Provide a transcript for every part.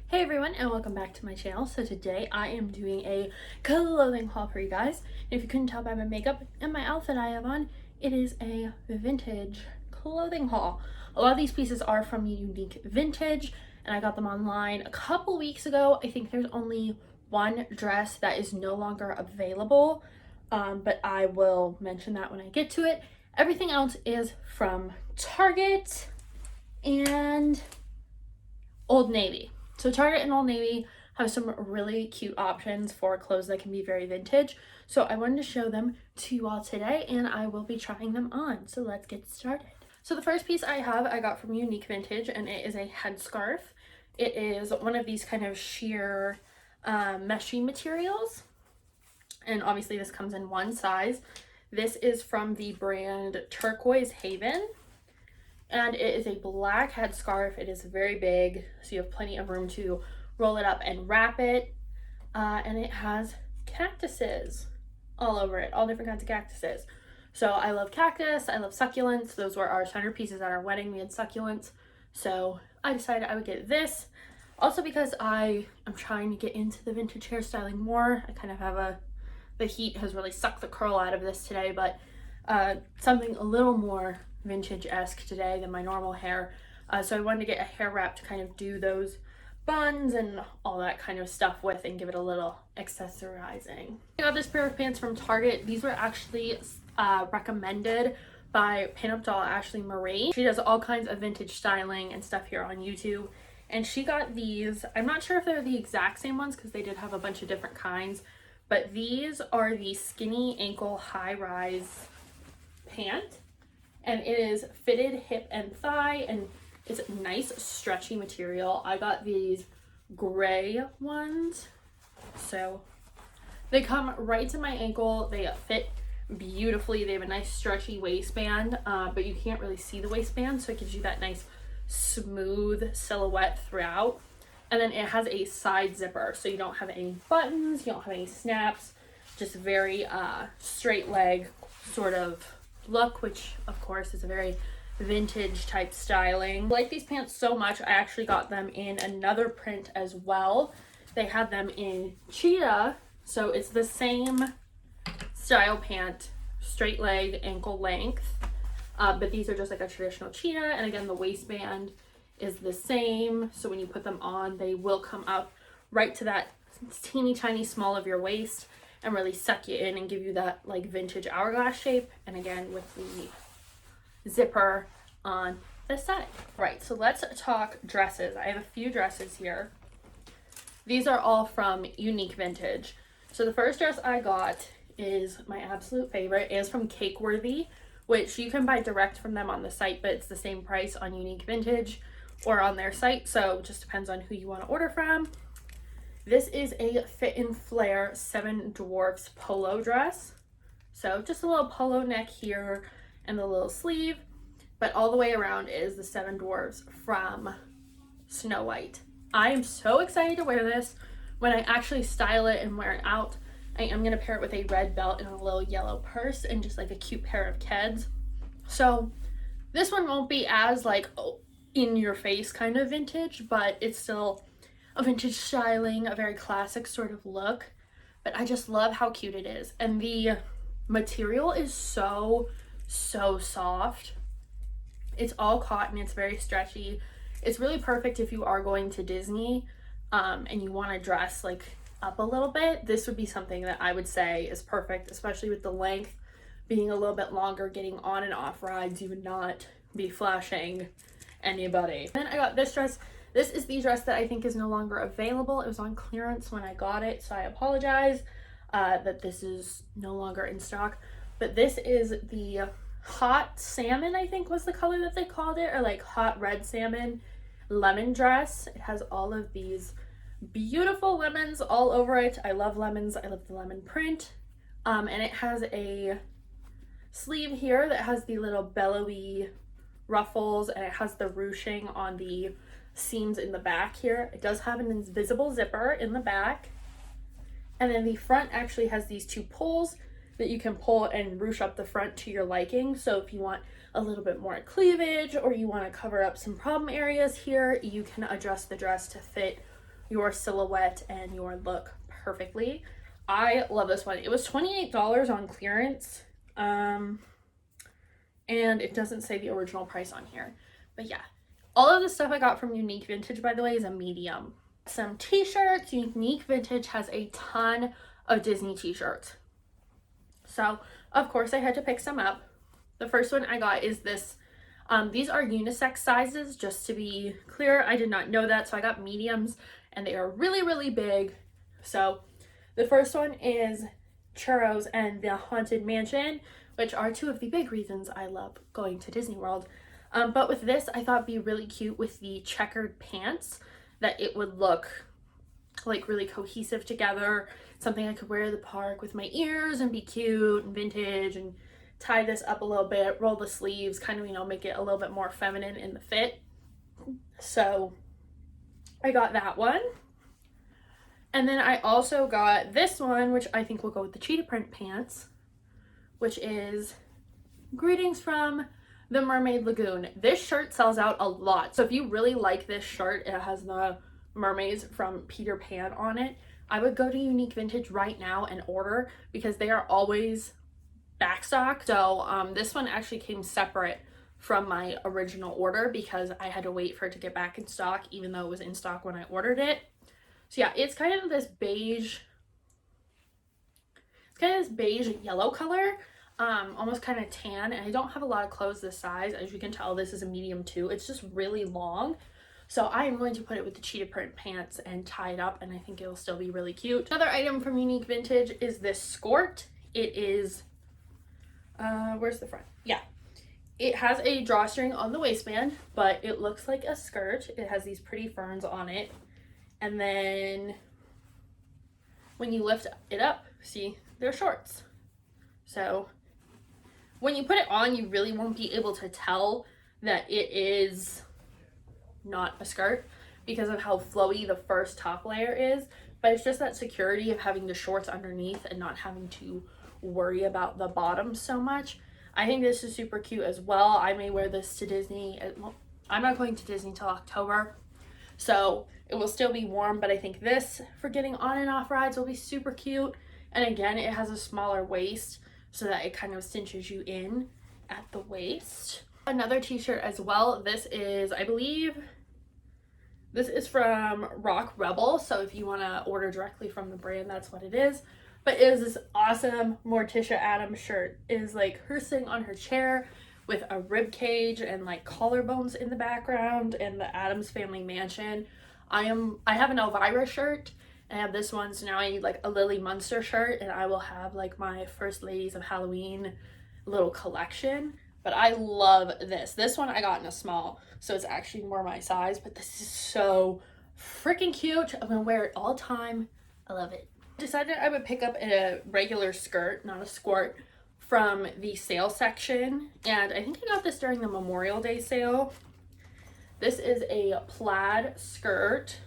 Hey everyone, and welcome back to my channel. So today I am doing a clothing haul for you guys. If you couldn't tell by my makeup and my outfit I have on, it is a vintage clothing haul. A lot of these pieces are from Unique Vintage, and I got them online a couple weeks ago. I think there's only one dress that is no longer available, but I will mention that when I get to it. Everything else is from Target and Old Navy. So Target and Old Navy have some really cute options for clothes that can be very vintage. So I wanted to show them to you all today, and I will be trying them on. So let's get started. So the first piece I got from Unique Vintage, and it is a headscarf. It is one of these kind of sheer meshy materials. And obviously this comes in one size. This is from the brand Turquoise Haven. And it is a black headscarf. It is very big, so you have plenty of room to roll it up and wrap it. And it has cactuses all over it, all different kinds of cactuses. So I love cactus, I love succulents. Those were our centerpieces at our wedding. We had succulents. So I decided I would get this. Also because I am trying to get into the vintage hairstyling more. I kind of have the heat has really sucked the curl out of this today, but something a little more vintage-esque today than my normal hair. So I wanted to get a hair wrap to kind of do those buns and all that kind of stuff with and give it a little accessorizing. I got this pair of pants from Target. These were actually recommended by pinup doll Ashley Marie. She does all kinds of vintage styling and stuff here on YouTube. And she got these. I'm not sure if they're the exact same ones because they did have a bunch of different kinds. But these are the skinny ankle high-rise pant. And it is fitted hip and thigh, and it's nice stretchy material. I got these gray ones, so they come right to my ankle. They fit beautifully. They have a nice stretchy waistband, but you can't really see the waistband, so it gives you that nice smooth silhouette throughout. And then it has a side zipper, so you don't have any buttons, you don't have any snaps, just very straight leg sort of look, which of course is a very vintage type styling. I like these pants so much, I actually got them in another print as well. They had them in cheetah, so it's the same style pant, straight leg, ankle length, but these are just like a traditional cheetah. And again, the waistband is the same, so when you put them on, they will come up right to that teeny tiny small of your waist and really suck you in and give you that like vintage hourglass shape. And again, with the zipper on the side. Right, so let's talk dresses. I have a few dresses here. These are all from Unique Vintage. So the first dress I got is my absolute favorite. It is from Cakeworthy, which you can buy direct from them on the site, but it's the same price on Unique Vintage or on their site, so it just depends on who you want to order from. This is a Fit and Flare 7 Dwarfs polo dress. So just a little polo neck here and the little sleeve, but all the way around is the 7 Dwarfs from Snow White. I am so excited to wear this. When I actually style it and wear it out, I am going to pair it with a red belt and a little yellow purse and just like a cute pair of Keds. So this one won't be as like in your face kind of vintage, but it's still a vintage styling, a very classic sort of look, but I just love how cute it is. And the material is so soft. It's all cotton, it's very stretchy. It's really perfect if you are going to Disney and you want to dress like up a little bit. This would be something that I would say is perfect, especially with the length being a little bit longer. Getting on and off rides, you would not be flashing anybody. Then I got this dress. This is the dress that I think is no longer available. It was on clearance when I got it, so I apologize that this is no longer in stock. But this is the hot salmon, I think was the color that they called it, or like hot red salmon lemon dress. It has all of these beautiful lemons all over it. I love lemons. I love the lemon print. And it has a sleeve here that has the little bellowy ruffles, and it has the ruching on the seams in the back here. It does have an invisible zipper in the back, and then the front actually has these two pulls that you can pull and ruche up the front to your liking. So if you want a little bit more cleavage or you want to cover up some problem areas here, you can adjust the dress to fit your silhouette and your look perfectly. I love this one. It was $28 on clearance. And it doesn't say the original price on here. But yeah, all of the stuff I got from Unique Vintage, by the way, is a medium. Some t-shirts. Unique Vintage has a ton of Disney t-shirts. So, of course, I had to pick some up. The first one I got is this. These are unisex sizes, just to be clear. I did not know that, so I got mediums, and they are really, really big. So, the first one is Churros and the Haunted Mansion, which are two of the big reasons I love going to Disney World. But with this, I thought it'd be really cute with the checkered pants, that it would look like really cohesive together. Something I could wear at the park with my ears and be cute and vintage, and tie this up a little bit, roll the sleeves, kind of, you know, make it a little bit more feminine in the fit. So I got that one. And then I also got this one, which I think will go with the cheetah print pants, which is Greetings from the Mermaid Lagoon. This shirt sells out a lot. So if you really like this shirt, it has the mermaids from Peter Pan on it, I would go to Unique Vintage right now and order, because they are always backstock. So this one actually came separate from my original order because I had to wait for it to get back in stock, even though it was in stock when I ordered it. So yeah, it's kind of this beige, yellow color, almost kind of tan, and I don't have a lot of clothes this size. As you can tell, this is a medium too. It's just really long. So I am going to put it with the cheetah print pants and tie it up, and I think it'll still be really cute. Another item from Unique Vintage is this Skort. It is, where's the front? Yeah. It has a drawstring on the waistband, but it looks like a skirt. It has these pretty ferns on it. And then when you lift it up, see, they're shorts. So when you put it on, you really won't be able to tell that it is not a skirt because of how flowy the first top layer is. But it's just that security of having the shorts underneath and not having to worry about the bottom so much. I think this is super cute as well. I may wear this to Disney. Well, I'm not going to Disney till October, so it will still be warm, but I think this for getting on and off rides will be super cute. And again, it has a smaller waist so that it kind of cinches you in at the waist. Another t-shirt as well. This is, I believe, this is from Rock Rebel, so if you want to order directly from the brand, that's what it is. But it is this awesome Morticia Addams shirt. It is like her sitting on her chair with a rib cage and like collarbones in the background and the Addams Family Mansion. I have an Elvira shirt. I have this one, so now I need like a Lily Munster shirt, and I will have like my First Ladies of Halloween little collection. But I love this. This one I got in a small, so it's actually more my size, but this is so freaking cute. I'm gonna wear it all the time. I love it. Decided I would pick up a regular skirt, not a Skort, from the sale section, and I think I got this during the Memorial Day sale. This is a plaid skirt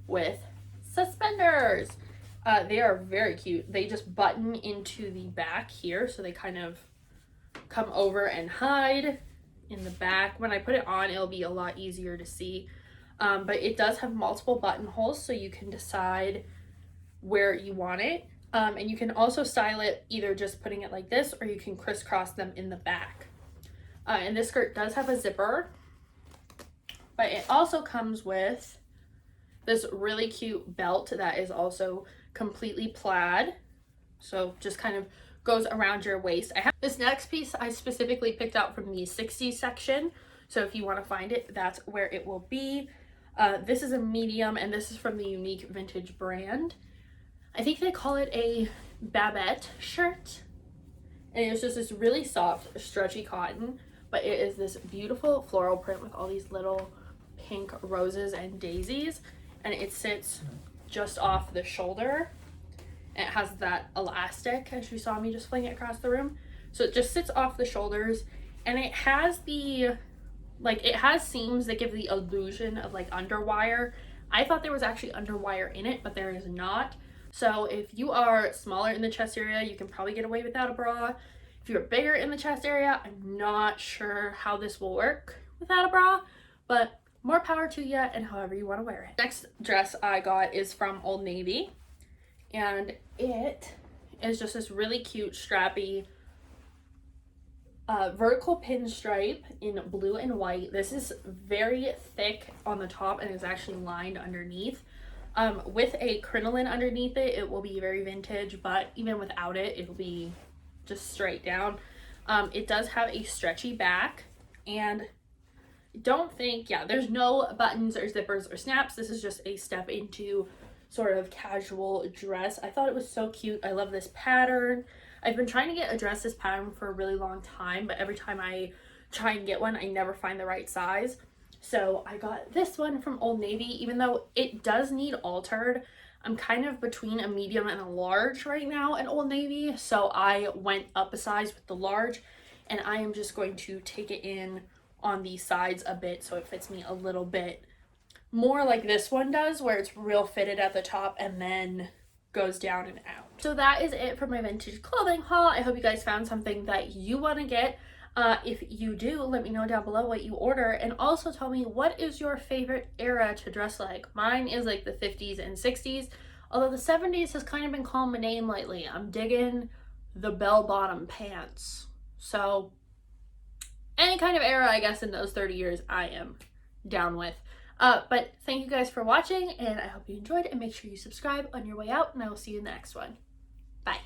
with suspenders. They are very cute. They just button into the back here, so they kind of come over and hide in the back. When I put it on, it'll be a lot easier to see, but it does have multiple buttonholes, so you can decide where you want it, and you can also style it either just putting it like this, or you can crisscross them in the back. And this skirt does have a zipper, but it also comes with this really cute belt that is also completely plaid, so just kind of goes around your waist. I have this next piece I specifically picked out from the 60s section, so if you want to find it, that's where it will be. This is a medium, and this is from the Unique Vintage brand. I think they call it a Babette shirt, and it's just this really soft, stretchy cotton, but it is this beautiful floral print with all these little pink roses and daisies, and it sits just off the shoulder. And it has that elastic, as you saw me just fling it across the room, so it just sits off the shoulders, and it has the, like, it has seams that give the illusion of like underwire. I thought there was actually underwire in it, but there is not. So if you are smaller in the chest area, you can probably get away without a bra. If you're bigger in the chest area, I'm not sure how this will work without a bra, but more power to you and however you want to wear it. Next dress I got is from Old Navy, and it is just this really cute strappy vertical pinstripe in blue and white. This is very thick on the top and is actually lined underneath. With a crinoline underneath it, it will be very vintage, but even without it, it'll be just straight down. It does have a stretchy back, and don't think, yeah, there's no buttons or zippers or snaps. This is just a step into sort of casual dress. I thought it was so cute. I love this pattern. I've been trying to get a dress this pattern for a really long time, but every time I try and get one, I never find the right size. So I got this one from Old Navy, even though it does need altered. I'm kind of between a medium and a large right now at Old Navy, so I went up a size with the large, and I am just going to take it in on the sides a bit so it fits me a little bit more like this one does, where it's real fitted at the top and then goes down and out. So that is it for my vintage clothing haul. I hope you guys found something that you want to get. If you do, let me know down below what you order, and also tell me what is your favorite era to dress like. Mine is like the 50s and 60s, although the 70s has kind of been calling my name lately. I'm digging the bell-bottom pants. So any kind of era, I guess, in those 30 years, I am down with. But thank you guys for watching, and I hope you enjoyed, and make sure you subscribe on your way out, and I will see you in the next one. Bye.